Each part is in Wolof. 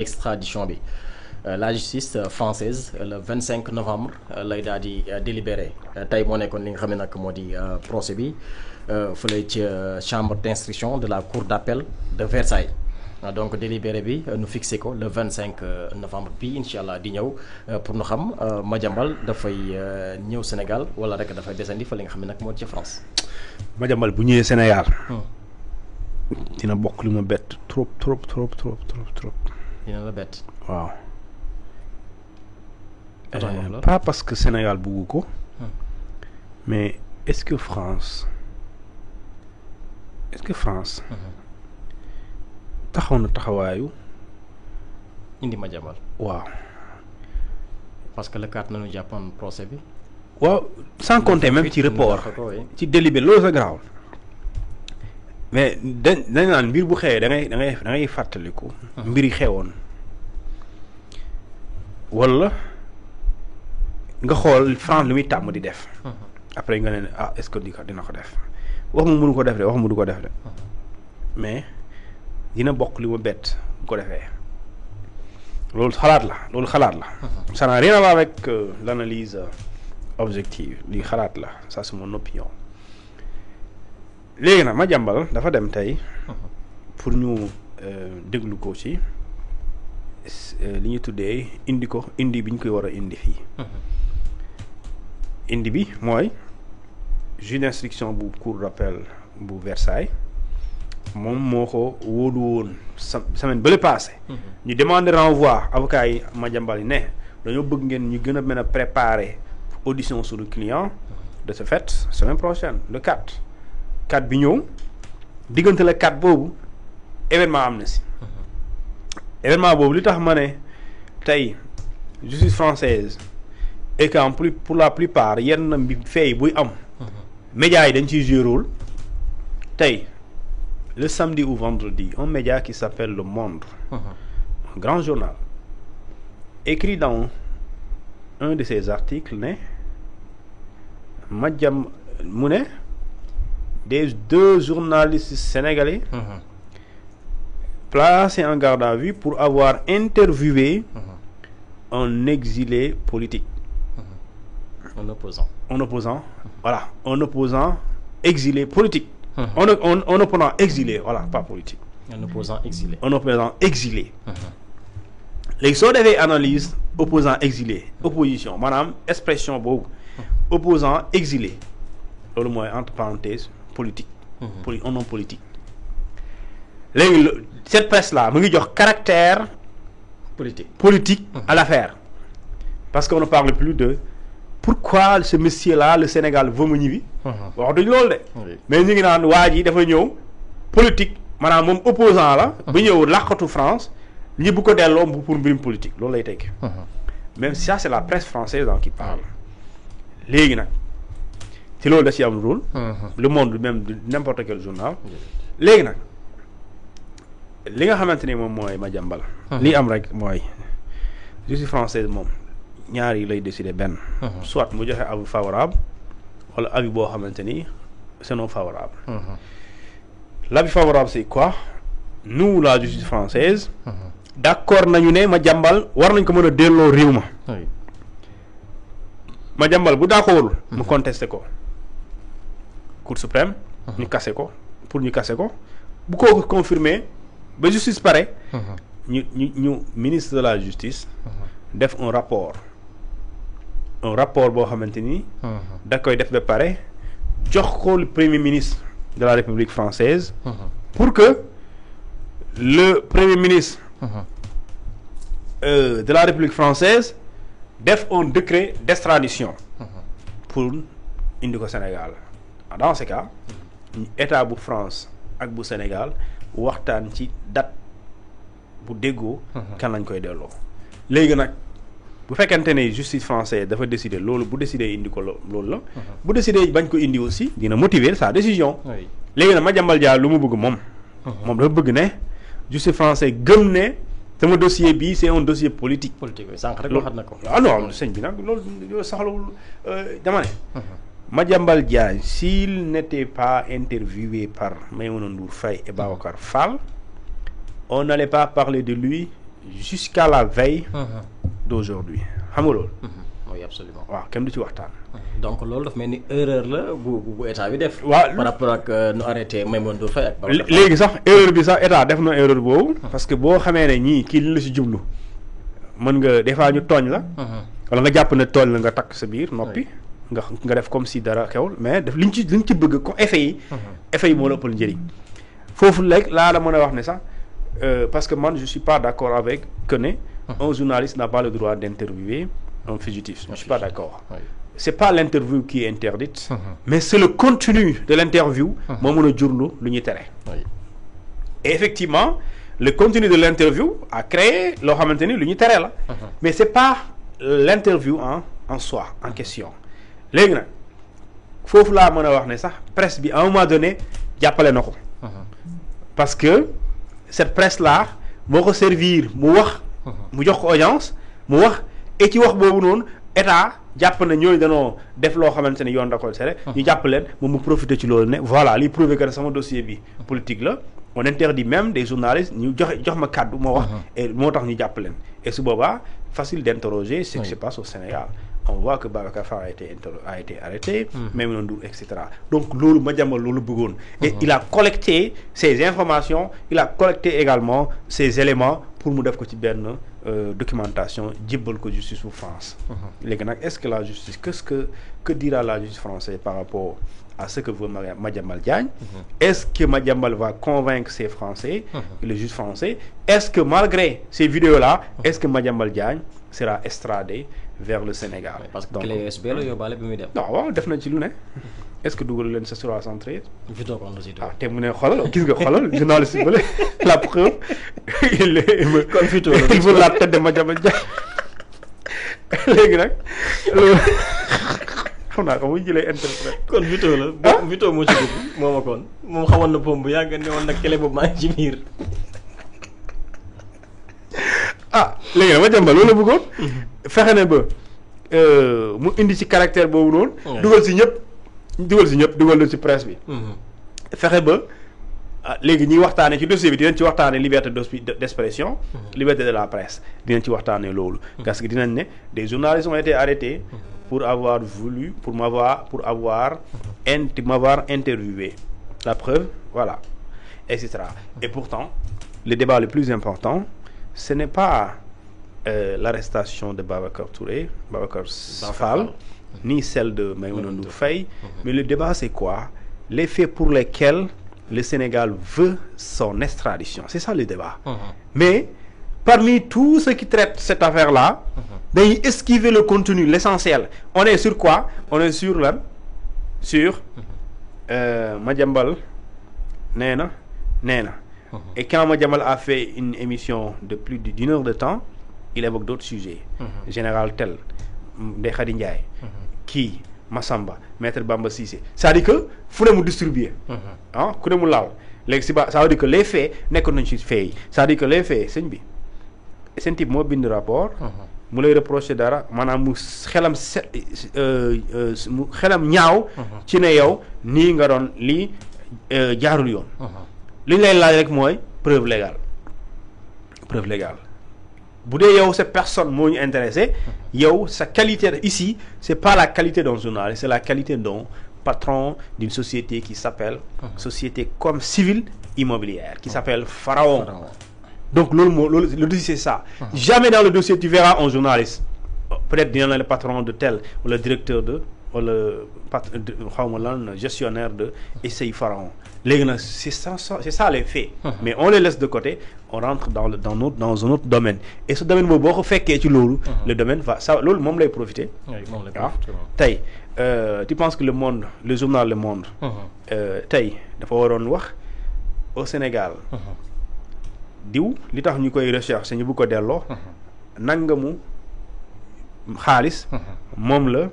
extradition bi la justice française le 25 novembre lay daal di délibéré tey moo nekkoon li nga xam ne nag moo di procès bi fële ci chambre d'instruction de la cour d'appel de Versailles. Donc délibéré bi nu fixé ko le 25 novembre bi incha allah di ñëw pour nu xam Madiambal dafay ñëw Sénégal wala rek dafay desandi fa li nga xam ne nag moo di ca France. Madiambal bu ñëwee Sénégal. dina bokk li ma bett trop. dina la bett. waaw. pas parce que Sénégal bugg ko. mais est-ce que France taxaw na taxawaayu. indi Madiambal. waaw. parce que le 4 nañu jàppoon procès bi. waaw sans compter même ci report ci délibéré loolu sa garaaw. mais dañ naan mbir bu xewee da ngay fàttaliku. mbir yi xewoon. wala nga xool France li muy tàmm di def. après nga ne est-ce que dina ko def wax mu mënu ko def de wax mu du ko def de mais dina bokk li mu bett bu ko defee loolu xalaat la. ça n'a rien à voir avec l'analyse objective li xalaat la ça c'est mon opinion. léegi nag Madiambal dafa dem tey pour ñu déglu ko ci li ñu tuddee indi bi ñu koy war a indi fii. indi bi mooy juge d'instruction bu cour d'appel bu Versailles moom moo ko wóolu woon semaine bële passé. ñu demandé renvoi avocat yi Madiambal yi ne dañoo bëgg ngeen ñu gën a mën a préparer audition sur le client de ce fait semaine prochaine le 4 bi ñëw diggante le 4 boobu événement am na si. événement boobu li tax ma ne tey justice française et qu'en plus pour la plupart yenn mbi fay buy am. médias yi dañ ciy jouer rôle. tey le samedi ou vendredi un média qui s'appelle Le Monde. Un grand journal. écrit dans un de ses articles ne mu ne des 2 journalistes sénégalais. placés en garde à vue pour avoir interviewé un exilé politique. Un opposant. Voilà, un opposant exilé politique. Un opposant exilé, voilà, pas politique. Un opposant exilé. léegi soo defee analyse opposant exilé opposition maanaam expression boobu. opposant exilé loolu mooy entre parenthèses politique. un homme politique. léegi cette presse là mu ngi jox caractère politique à l'affaire parce qu'on ne parle plus de pourquoi ce monsieur là le Sénégal veut mu ñibbi. wax duñ loolu de. mais ñu ngi naan waa ji dafa ñëw politique maanaam moom opposant la. ba ñëw làqatu France ñi bu ko delloo pour mbirum politique loolu lay tekki. même ça c'est la presse française qui parle. léegi nag ci loolu da ci am rôle. Le Monde même de n'importe quel journal. léegi nag li nga xamante ni moom mooy Madiambal. li am rek mooy justice française moom ñaar yi lay décider benn. soit mu joxe avis favorable wala avis boo xamante ni c'est non favorable. L'avis favorable c'est quoi? Nous la justice française. d'accord nañu ne Madiambal war nañ ko mën a delloo réew ma. Madiambal bu d'accordul mu contesté ko Cour suprême. ñu kase ko bu ko confirmer ba justice pare. ñu ministre de la justice. def un rapport boo xamante ni. da koy def ba pare jox ko le premier ministre de la République française. pour que le premier ministre. De la République française def un décret d'extradition. pour indi ko Sénégal dans ce cas. état bu France ak bu Sénégal waxtaan ci date bu déggoo. kan lañ koy delloo. léegi nag bu fekkente ne justice française dafa décider loolu bu décider indi ko loolu la. bu décider bañ ko indi aussi dina motiver sa décision. léegi nag Madiambal Diagne lu mu bëgg moom. moom dafa bëgg ne justice française gëm ne sama dossier bi c'est un dossier politique. sànq rek waxat na ko. non sëñ bi nag loolu saxlawul dama ne. Madiambal Diagne s'il n'était pas interviewé par Maïmouna Ndour Faye et Babacar Fall on n'allait pas parler de lui jusqu'à la veille d'aujourd'hui xam nga loolu. oui absolument. waaw kenn du ci waxtaan. donc loolu dafa mel ni erreur la bu état bi def. waaw par rapport ak nu arrêté Maïmouna Ndour Faye ak. léegi sax erreur bi sax état def na erreur boobu. parce que boo xamee ne ñii kii li la si jublu mën nga des fois ñu tooñ la. wala nga jàpp ne tooñ la nga takk sa biir noppi. nga def comme si dara xewul mais def liñ ci bëgg ko effet yi. effet yi moo la ëppal njëriñ. foofu léegi laa la mën a wax ne sax parce que man je suis pas d'accord avec que ne un journaliste n'a pas le droit d'interviewer un fugitif. Je suis pas d'accord. C'est pas l'interview qui est interdite. Mais c'est le contenu de l'interview moo mën a jurlu lu ñuy tere. Et effectivement le contenu de l'interview a créé loo xamante ni lu ñuy tere la. Mais c'est pas l'interview en soi en question. léegi nag foofu laa mën a wax ne sax presse bi à un moment donné jàppale na ko. parce que cette presse là moo ko servir mu wax. mu jox ko audience mu wax et ci wax boobu noonu état jàpp na ñooñu danoo def loo xamante ne yoon da koy tere. ñu jàpp leen moom mu profiter ci loolu ne voilà liy prouver que sama dossier bi politique la on interdit même des journalistes ñu jox ma kàddu moo wax. et moo tax ñu jàpp leen et su boobaa facile d'interroger ce qui se passe au Sénégal. On voit que Babacar Fall a été arrêté, Maïmouna Ndour, etc. Donc, loolu Madiambal loolu bëggoon. Et il a collecté ces informations, il a collecté également ces éléments pour mu def ko ci benn documentation jébbal ko justice pour France. Léegi nag est-ce que la justice que dira la justice française par rapport à ce que veut Madiambal Diagne? Est-ce que Madiambal va convaincre ces Français, le juge français? Est-ce que malgré ces vidéos-là, est-ce que Madiambal Diagne sera extradé vers le Sénégal? parce que clé USB la yóbbaale bi muy dem. non waaw def na ci lu ne. est-ce que dugal leen sa 313. vidéo kon la si ah te mu ne xoolal gis nga xoolal journaliste bi bële la preuve kon vidéo la il faut la tête de Madiambal Diagne léegi nag loolu xam naa ko muy jëlee interprète. kon vidéo la. vidéo moo ci dugg moom ak kon moom xamoon na pompe bu yàgg ne woon nag clé boobu maa ngi ci biir. léegi nag Madiambal loolu la bëggoon. fexe ne ba mu indi ci caractère boobu noonu. dugal ci ñëpp dugal na ci presse bi. fexe ba léegi ñuy waxtaanee ci dossier bi dinañ ci waxtaanee liberté d'expression. liberté de la presse dinañ ci waxtaanee loolu. parce que dinañ ne des journalistes ont été arrêtés pour avoir m'avoir interviewé. La preuve voilà etc. Et pourtant le débat le plus important ce n'est pas l'arrestation de Babacar Fall, ni celle de Maïmouna Ndour Faye, mais le débat c'est quoi? Les faits pour lesquels le Sénégal veut son extradition. C'est ça le débat. Mais parmi tous ceux qui traitent cette affaire-là, dañuy esquiver le contenu, l'essentiel. On est sur quoi? On est sur lan? Sur Madiambal nee na. Et quand Madiambal a fait une émission de plus d'une heure de temps, il évoque d'autres sujets. Général tel, Ndeye Khady Ndiaye, kii Massamba, Maître Bamba Cissé. C'est-à-dire que fu ne mu distribuer. ku ne mu laal. léegi si ça veut dire que les faits nekkoon nañu ci faits yi. C'est-à-dire que les faits sëñ bi seen type moo bind rapport. mu lay reprocher dara maanaam mu xelam ñaaw. ci ne yow nii nga doon lii jaarul yoon. li ñu lay laaj rek mooy preuve légale bu dee yow cette personne moo ñu intéressé yow sa qualité ici c'est pas la qualité d'un journaliste c'est la qualité d'un patron d'une société qui s'appelle société comme civile immobilière qui s'appelle Pharaon. Donc le dossier c'est ça. Jamais dans le dossier tu verras un journaliste peut-être dina le patron de tel ou le directeur de wala xawma lan gestionnaire de SCI Pharaon. Léegi nag c'est ça les faits. Mais on les laisse de côté on rentre dans un autre domaine et ce domaine boobu boo ko fekkee ci loolu. Le domaine va ça loolu moom lay profiter. Tey tu penses que le journal Le Monde. Tey dafa waroon wax au Sénégal. diw li tax ñu koy recherche ñu bu ko delloo. nangamu xaalis. moom la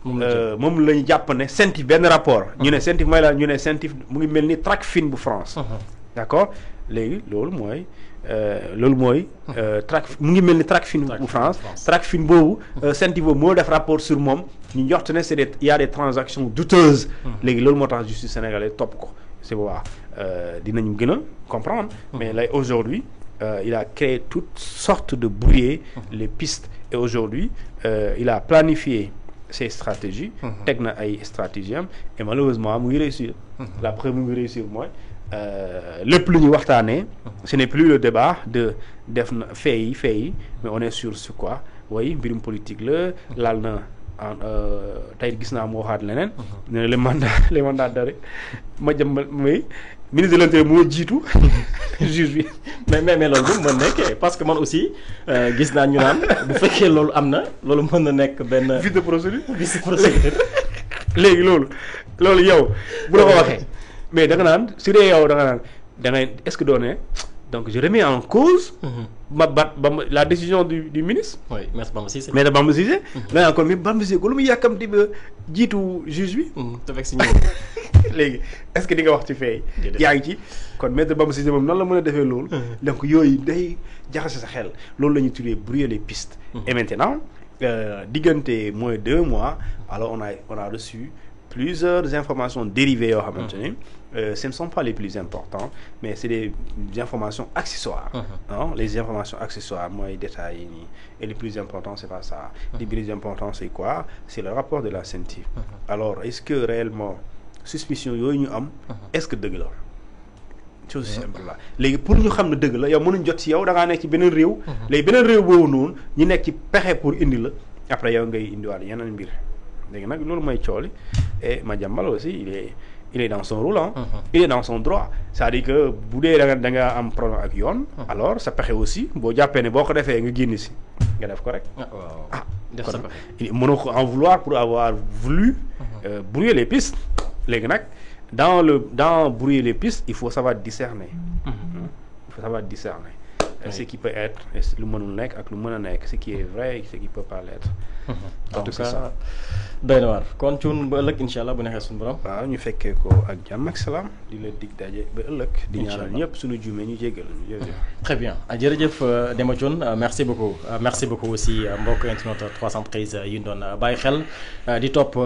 ñu jàpp ne CENTIF benn rapport. ñu ne CENTIF mooy la ñu ne CENTIF mu ngi mel ni Tracfin bu France. d'accord léegi loolu mooy mu ngi mel ni Tracfin bu France. Tracfin boobu CENTIF boobu moo def rapport sur moom ñu njort ne il y a des transactions douteuses. léegi loolu moo tax justice sénégalaise topp ko c'est vrai dinañu gën a comprendre. mais là aujourd'hui il a créé toutes sortes de brouiller les pistes et aujourd'hui il a planifié ses stratégies teg na ay stratégies am et malheureusement mu ngi réussir la preuve mu ngi réussir mooy lépp lu ñu waxtaanee ce n'est plus le débat de def na fee yi mais on est sur quoi oui mbirum politique la laal na tey gis naa mu waxaat leneen ne les mandats d'arrêt ma jëm may ministre de l'Intérieur moo jiitu juge bi mais loolu bu mën nekkee parce que man aussi gis naa ñu naan bu fekkee loolu am na loolu mën na nekk benn vice de procédure léegi loolu yow bu la ko waxee mais da nga naan su dee yow da ngay est-ce que doone donc je remets en cause la décision du ministre. oui maître Bamba Cissé. maître Bamba Cissé. nga naan kon mais Bamba Cissé ko lu mu yàkkamti ba jiitu juge bi. te fekk si ñëw. léegi est-ce que di nga wax ci fee. yaa ngi ci kon maître Bamba Cissé moom nan la mën a defee loolu. donc yooyu day jaxase sa xel loolu la ñuy tuddee brouiller les pistes. et maintenant diggante moins de 2 mois alors on a reçu plusieurs informations dérivées yoo xamante ni ce ne sont pas les plus importantes mais c'est des informations accessoires. Les informations accessoires mooy détails yi nii et les plus importants c'est pas ça. Les plus importants c'est quoi? C'est le rapport de la CENTIF. Alors est-ce que réellement suspicion yooyu ñu am est-ce que dëgg la chose simple la léegi pour ñu xam ne dëgg la yow mënuñ jot ci yow da ngaa nekk ci beneen réew léegi beneen réew boobu noonu ñu nekk ci pexe pour indi la après yow ngay indiwaat yeneen mbir léegi nag loolu mooy cooli et Madiambal aussi il est dans son rôle il est dans son droit c'est-à-dire que bu dee da nga am problème ak yoon alors sa pexe aussi boo jàppee ne boo ko defee nga génn si nga def ko rek def sa pexe mënoo ko en vouloir pour avoir voulu brouiller les pistes léegi nag dans brouiller les pistes il faut savoir discerner ce qui peut être lu mënul nekk ak lu mën a nekk ce qui est vrai ce qui peut pas l'être en tout cas doy na waar kon cuun ba ëllëg incha allah bu neexee suñu borom waaw ñu fekkee ko ak jàmm ak salaam di la dig daje ba ëllëg di ñaanal ñëpp suñu juumee ñu jéggal ñu jërëjëf très bien jërëjëf Demba Thioune merci beaucoup aussi mbokk internet 313 yi ñu doon bàyyi xel di topp